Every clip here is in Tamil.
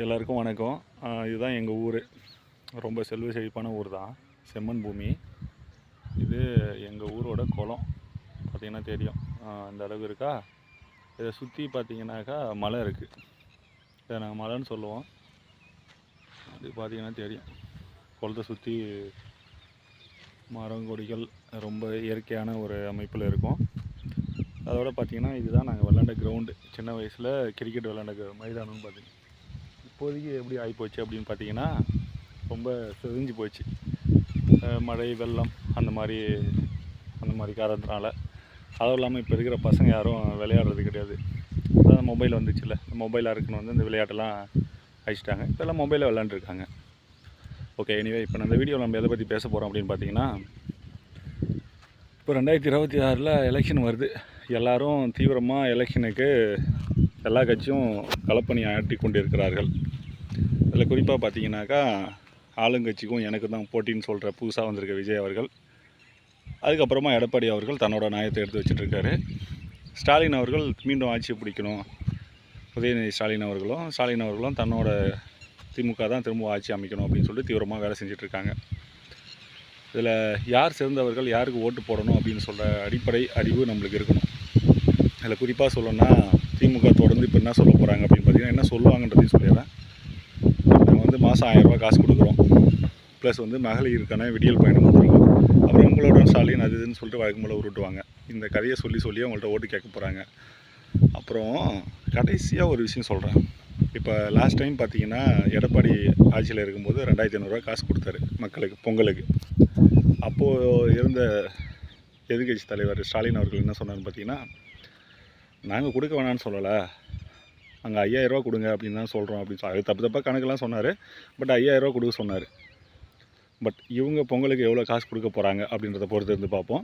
எல்லாருக்கும் வணக்கம். இதுதான் எங்கள் ஊர். ரொம்ப செல்வ செழிப்பான ஊர் தான், செம்மண் பூமி. இது எங்கள் ஊரோட குளம். பார்த்திங்கன்னா தெரியும், இந்த அளவு இருக்கா. இதை சுற்றி பார்த்திங்கனாக்கா மலை இருக்குது. இதை நாங்கள் மலைன்னு சொல்லுவோம். அது பார்த்திங்கன்னா தெரியும், குளத்தை சுற்றி மரம் கொடிகள் ரொம்ப இயற்கையான ஒரு அமைப்பில் இருக்கும். அதோடு பார்த்திங்கன்னா இதுதான் நாங்கள் விளாண்ட கிரவுண்டு. சின்ன வயசில் கிரிக்கெட் விளாண்ட மைதானம்னு பார்த்திங்கன்னா இப்போதைக்கு எப்படி ஆகிப்போச்சு அப்படின்னு பார்த்தீங்கன்னா, ரொம்ப செதிஞ்சு போச்சு. மழை வெள்ளம் அந்த மாதிரி காரணத்தினால. அதுவும் இல்லாமல் இப்போ இருக்கிற பசங்க யாரும் விளையாடுறது கிடையாது. அதான் மொபைல் வந்துச்சுல்ல, மொபைலாக இருக்குன்னு இந்த விளையாட்டெல்லாம் அழிச்சிட்டாங்க. இப்போ எல்லாம் மொபைலில் விளாண்டுருக்காங்க. ஓகே, எனிவே இப்போ இந்த வீடியோவில் நம்ம எதை பற்றி பேச போகிறோம் அப்படின்னு பார்த்தீங்கன்னா, இப்போ 2026 எலெக்ஷன் வருது. எல்லோரும் தீவிரமாக எலெக்ஷனுக்கு எல்லா கட்சியும் களப்பணி ஆட்டி கொண்டு இருக்கிறார்கள். இதில் குறிப்பாக பார்த்தீங்கன்னாக்கா, ஆளுங்கட்சிக்கும் எனக்கு தான் போட்டின்னு சொல்கிற புதுசாக வந்திருக்க விஜய் அவர்கள், அதுக்கப்புறமா எடப்பாடி அவர்கள் தன்னோட நியாயத்தை எடுத்து வச்சுட்ருக்காரு. ஸ்டாலின் அவர்கள் மீண்டும் ஆட்சியை பிடிக்கணும். உதயநிதி ஸ்டாலின் அவர்களும் தன்னோட திமுக தான் திரும்ப ஆட்சி அமைக்கணும் அப்படின்னு சொல்லிட்டு தீவிரமாக வேலை செஞ்சிட்ருக்காங்க. இதில் யார் சிறந்தவர்கள், யாருக்கு ஓட்டு போடணும் அப்படின்னு சொல்கிற அடிப்படை அறிவு நம்மளுக்கு இருக்கணும். இதில் குறிப்பாக சொல்லணும்னா, திமுக தொடர்ந்து இப்போ என்ன சொல்ல போகிறாங்க அப்படின்னு பார்த்தீங்கன்னா, என்ன சொல்லுவாங்கன்றதையும் சொல்லிடுறேன். நாங்கள் மாதம் 1000 ரூபா காசு கொடுக்குறோம், ப்ளஸ் மகளிருக்கான விடியல் பயணம் கொடுக்குறோம், அப்புறம் உங்களோட ஸ்டாலின் அது இதுன்னு சொல்லிட்டு வழக்கம்போல் உருட்டுவாங்க. இந்த கதையை சொல்லி அவங்கள்ட்ட ஓட்டு கேட்க போகிறாங்க. அப்புறம் கடைசியாக ஒரு விஷயம் சொல்கிறேன். இப்போ லாஸ்ட் டைம் பார்த்தீங்கன்னா, எடப்பாடி ஆட்சியில் இருக்கும்போது 2500 காசு கொடுத்தாரு மக்களுக்கு பொங்கலுக்கு. அப்போது இருந்த எதிர்கட்சி தலைவர் ஸ்டாலின் அவர்கள் என்ன சொன்னார்னு பார்த்தீங்கன்னா, நாங்கள் கொடுக்க வேணான்னு சொல்லலை, அங்கே 5000 கொடுங்க அப்படின்னு தான் சொல்கிறோம் அப்படின்னு அது தப்பாக கணக்கெல்லாம் சொன்னார். பட் 5000 கொடுக்க சொன்னார். பட் இவங்க பொங்கலுக்கு எவ்வளோ காசு கொடுக்க போகிறாங்க அப்படின்றத பொறுத்து இருந்து பார்ப்போம்.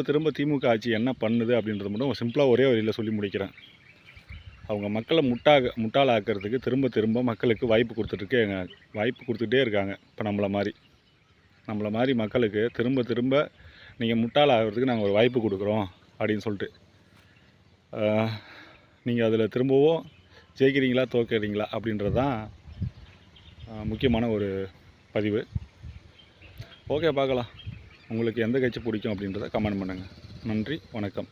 திரும்ப திமுக ஆட்சி என்ன பண்ணுது அப்படின்றத மட்டும் சிம்பிளாக ஒரே வழியில் சொல்லி முடிக்கிறேன். அவங்க மக்களை முட்டாளாக்கிறதுக்கு திரும்ப மக்களுக்கு வாய்ப்பு கொடுத்துட்டே இருக்காங்க. இப்போ நம்மளை மாதிரி மக்களுக்கு திரும்ப நீங்கள் முட்டாளாகிறதுக்கு நாங்கள் ஒரு வாய்ப்பு கொடுக்குறோம் அப்படின்னு சொல்லிட்டு, நீங்கள் அதில் திரும்பவும் ஜெயிக்கிறீங்களா தோற்கிறீங்களா அப்படின்றது தான் முக்கியமான ஒரு பதிவு. ஓகே, பார்க்கலாம். உங்களுக்கு எந்த கட்சி பிடிக்கும் அப்படின்றத கமெண்ட் பண்ணுங்கள். நன்றி, வணக்கம்.